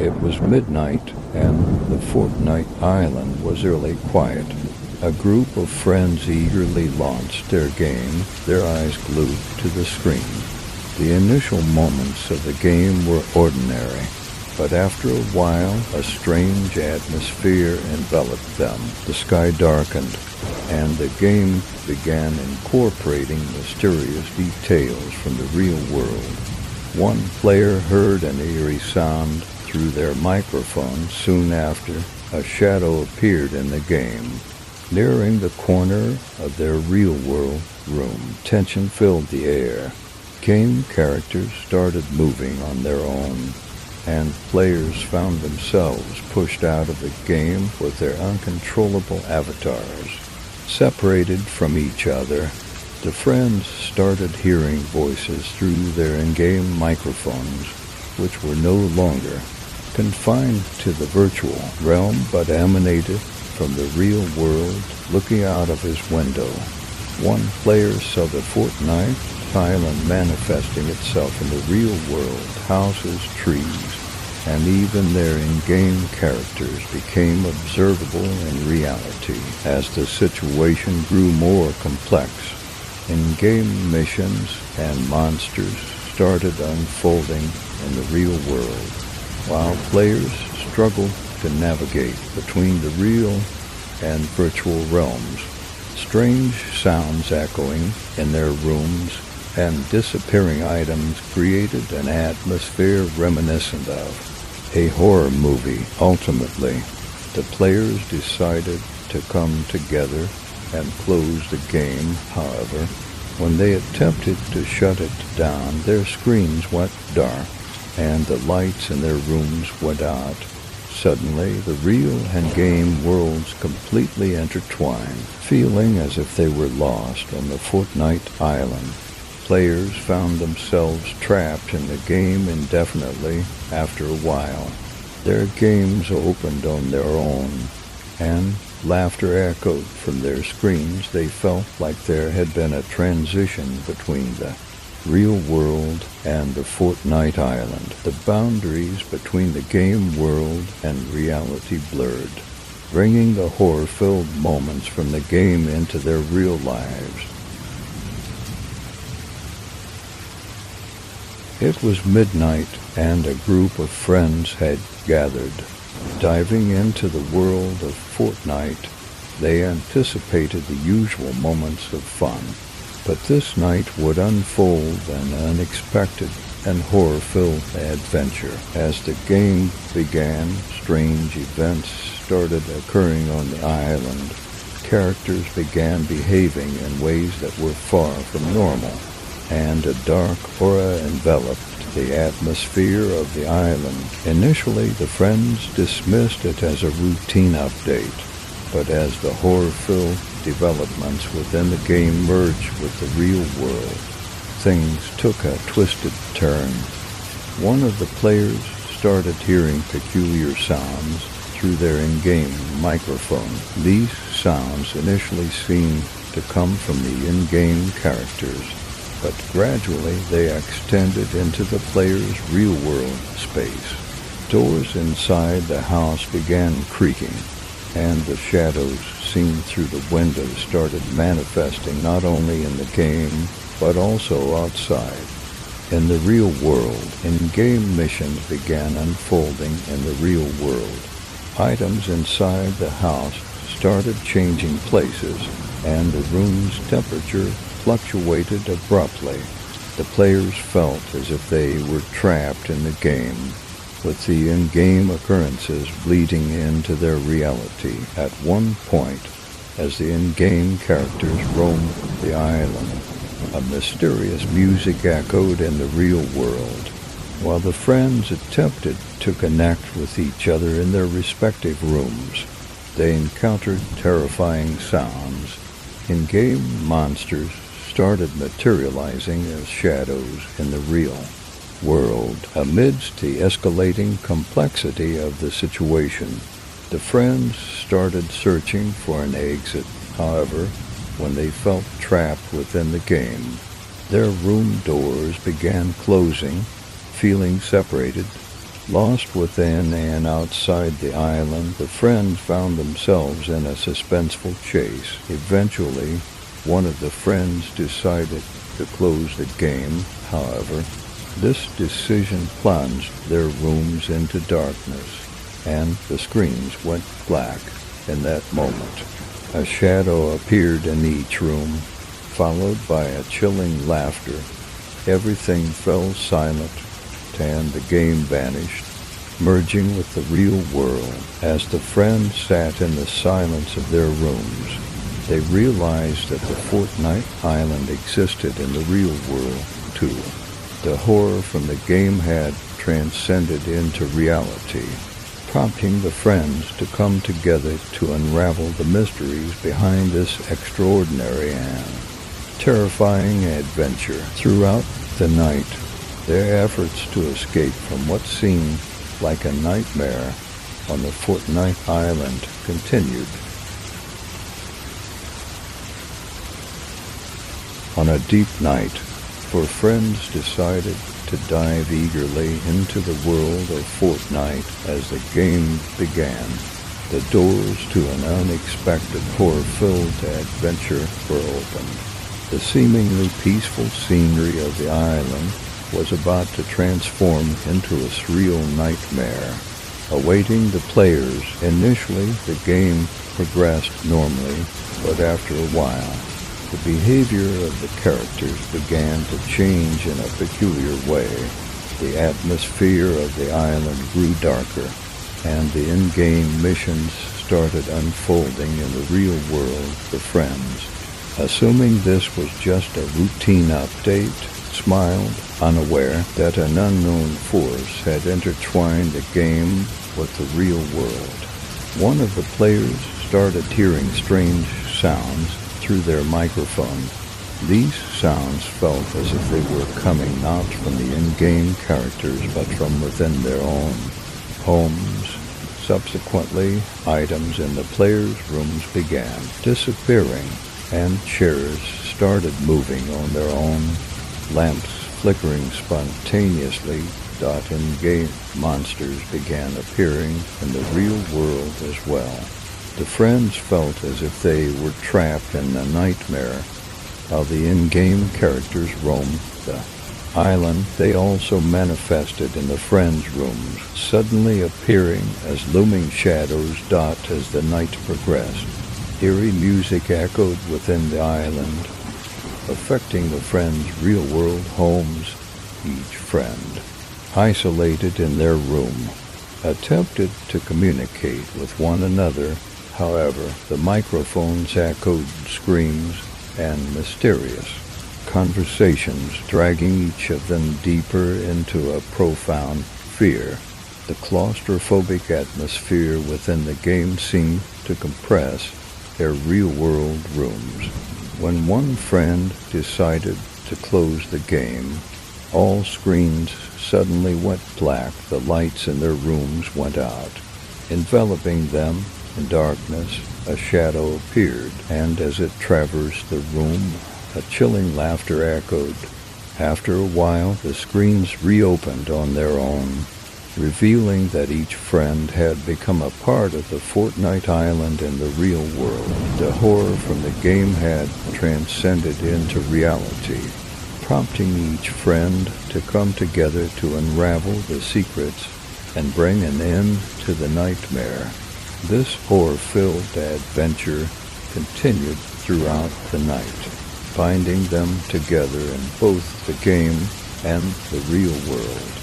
It was midnight, and the Fortnite island was eerily quiet. A group of friends eagerly launched their game, their eyes glued to the screen. The initial moments of the game were ordinary, but after a while, a strange atmosphere enveloped them. The sky darkened, and the game began incorporating mysterious details from the real world. One player heard an eerie sound through their microphone. Soon after, a shadow appeared in the game, nearing the corner of their real-world room. Tension filled the air. Game characters started moving on their own, and players found themselves pushed out of the game with their uncontrollable avatars. Separated from each other, the friends started hearing voices through their in-game microphones, which were no longer confined to the virtual realm but emanated from the real world. Looking out of his window, one player saw the Fortnite island manifesting itself in the real world. Houses, trees, and even their in-game characters became observable in reality. As the situation grew more complex, in-game missions and monsters started unfolding in the real world, while players struggled to navigate between the real and virtual realms. Strange sounds echoing in their rooms and disappearing items created an atmosphere reminiscent of a horror movie. Ultimately, the players decided to come together and close the game. However, when they attempted to shut it down, their screens went dark and the lights in their rooms went out. Suddenly, the real and game worlds completely intertwined, feeling as if they were lost on the Fortnite island. Players found themselves trapped in the game indefinitely. After a while, their games opened on their own, and laughter echoed from their screens. They felt like there had been a transition between the real world and the Fortnite island. The boundaries between the game world and reality blurred, bringing the horror-filled moments from the game into their real lives. It was midnight, and a group of friends had gathered. Diving into the world of Fortnite, they anticipated the usual moments of fun. But this night would unfold an unexpected and horror-filled adventure. As the game began, strange events started occurring on the island. Characters began behaving in ways that were far from normal, and a dark aura enveloped the atmosphere of the island. Initially, the friends dismissed it as a routine update, but as the horror-filled developments within the game merged with the real world, things took a twisted turn. One of the players started hearing peculiar sounds through their in-game microphone. These sounds initially seemed to come from the in-game characters, but gradually they extended into the player's real-world space. Doors inside the house began creaking, and the shadows seen through the windows started manifesting not only in the game, but also outside. In the real world, in-game missions began unfolding in the real world. Items inside the house started changing places, and the room's temperature fluctuated abruptly. The players felt as if they were trapped in the game, with the in-game occurrences bleeding into their reality. At one point, as the in-game characters roamed the island, a mysterious music echoed in the real world. While the friends attempted to connect with each other in their respective rooms, they encountered terrifying sounds. In-game monsters started materializing as shadows in the real world. Amidst the escalating complexity of the situation, the friends started searching for an exit. However, when they felt trapped within the game, their room doors began closing. Feeling separated, Lost within and outside the island, the friends found themselves in a suspenseful chase. Eventually, one of the friends decided to close the game. However, this decision plunged their rooms into darkness, and the screens went black. In that moment, a shadow appeared in each room, followed by a chilling laughter. Everything fell silent, and the game vanished, merging with the real world. As the friends sat in the silence of their rooms, they realized that the Fortnite island existed in the real world, too. The horror from the game had transcended into reality, prompting the friends to come together to unravel the mysteries behind this extraordinary and terrifying adventure. Throughout the night, their efforts to escape from what seemed like a nightmare on the Fortnite island continued. On a deep night, four friends decided to dive eagerly into the world of Fortnite as the game began. The doors to an unexpected horror-filled adventure were opened. The seemingly peaceful scenery of the island was about to transform into a surreal nightmare awaiting the players. Initially, the game progressed normally, but after a while, the behavior of the characters began to change in a peculiar way. The atmosphere of the island grew darker, and the in-game missions started unfolding in the real world. The friends, assuming this was just a routine update, smiled, unaware that an unknown force had intertwined the game with the real world. One of the players started hearing strange sounds through their microphone. These sounds felt as if they were coming not from the in-game characters but from within their own homes. Subsequently, items in the players' rooms began disappearing, and chairs started moving on their own, lamps flickering spontaneously. In-game monsters began appearing in the real world as well. The friends felt as if they were trapped in a nightmare while the in-game characters roamed the island. They also manifested in the friends' rooms, suddenly appearing as looming shadows as the night progressed. Eerie music echoed within the island, affecting the friends' real-world homes. Each friend, isolated in their room, attempted to communicate with one another. However, the microphones echoed screams and mysterious conversations, dragging each of them deeper into a profound fear. The claustrophobic atmosphere within the game seemed to compress their real-world rooms. When one friend decided to close the game, all screens suddenly went black. The lights in their rooms went out, enveloping them in darkness. A shadow appeared, and as it traversed the room, a chilling laughter echoed. After a while, the screens reopened on their own, revealing that each friend had become a part of the Fortnite island in the real world. The horror from the game had transcended into reality, prompting each friend to come together to unravel the secrets and bring an end to the nightmare. This horror-filled adventure continued throughout the night, binding them together in both the game and the real world.